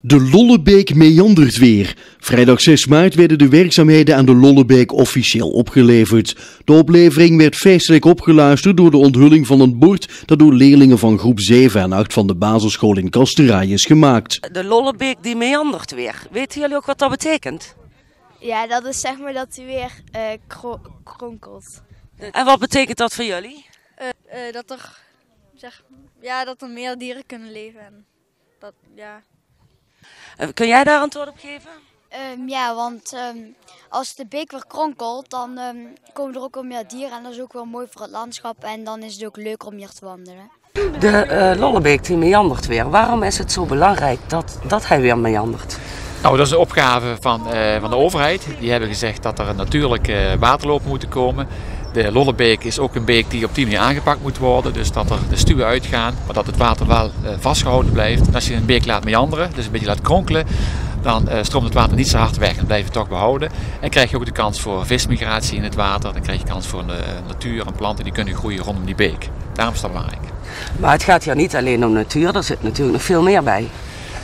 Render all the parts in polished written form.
De Lollebeek meandert weer. Vrijdag 6 maart werden de werkzaamheden aan de Lollebeek officieel opgeleverd. De oplevering werd feestelijk opgeluisterd door de onthulling van een bord dat door leerlingen van groep 7 en 8 van de basisschool in Kasteraai is gemaakt. De Lollebeek die meandert weer. Weten jullie ook wat dat betekent? Ja, dat is zeg maar dat hij weer kronkelt. En wat betekent dat voor jullie? Dat er meer dieren kunnen leven. En dat, ja. Kun jij daar antwoord op geven? Want als de beek weer kronkelt, dan komen er ook wel meer dieren. En dat is ook wel mooi voor het landschap. En dan is het ook leuker om hier te wandelen. De Lollebeek die meandert weer. Waarom is het zo belangrijk dat hij weer meandert? Nou, dat is een opgave van de overheid. Die hebben gezegd dat er een natuurlijke waterlopen moeten komen. De Lollebeek is ook een beek die op die manier aangepakt moet worden. Dus dat er de stuwen uitgaan, maar dat het water wel vastgehouden blijft. En als je een beek laat meanderen, dus een beetje laat kronkelen, dan stroomt het water niet zo hard weg en blijft het toch behouden. En krijg je ook de kans voor vismigratie in het water. Dan krijg je kans voor natuur en planten die kunnen groeien rondom die beek. Daarom is dat belangrijk. Maar het gaat hier niet alleen om natuur, er zit natuurlijk nog veel meer bij.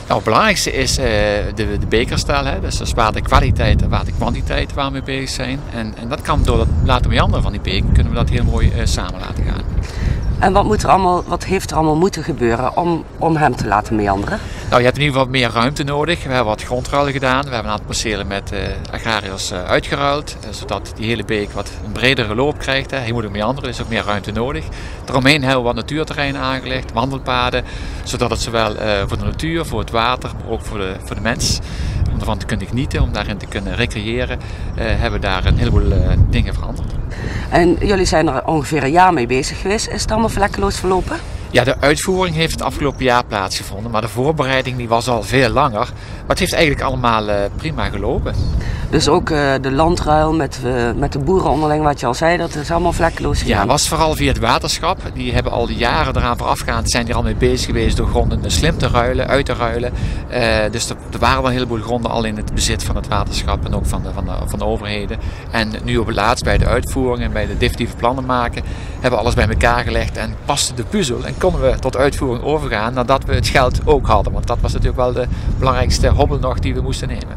Nou, het belangrijkste is de beekherstel. Dus dat is waterkwaliteit en waterkwantiteit waar we mee bezig zijn. En dat kan door het laten meanderen van die beek, kunnen we dat heel mooi samen laten gaan. En wat heeft er allemaal moeten gebeuren om hem te laten meanderen? Nou, je hebt in ieder geval meer ruimte nodig. We hebben wat grondruilen gedaan. We hebben een aantal percelen met agrariërs uitgeruild. Zodat die hele beek wat een bredere loop krijgt. Hij moet ook meanderen, er is ook meer ruimte nodig. Daaromheen hebben we wat natuurterreinen aangelegd, wandelpaden. Zodat het zowel voor de natuur, voor het water, maar ook voor de mens, om ervan te kunnen genieten, om daarin te kunnen recreëren, hebben we daar een heleboel dingen veranderd. En jullie zijn er ongeveer een jaar mee bezig geweest. Is het allemaal vlekkeloos verlopen? Ja, de uitvoering heeft het afgelopen jaar plaatsgevonden, maar de voorbereiding die was al veel langer. Maar het heeft eigenlijk allemaal prima gelopen. Dus ook de landruil met de boeren onderling, wat je al zei, dat is allemaal vlekkeloos gegaan? Ja, het was vooral via het waterschap. Die hebben al die jaren eraan voorafgaand, zijn er al mee bezig geweest door gronden slim te ruilen, uit te ruilen. Dus er waren wel een heleboel gronden al in het bezit van het waterschap en ook van de overheden. En nu op het laatst bij de uitvoering en bij de definitieve plannen maken, hebben we alles bij elkaar gelegd en paste de puzzel. En konden we tot uitvoering overgaan nadat we het geld ook hadden. Want dat was natuurlijk wel de belangrijkste hobbel nog die we moesten nemen.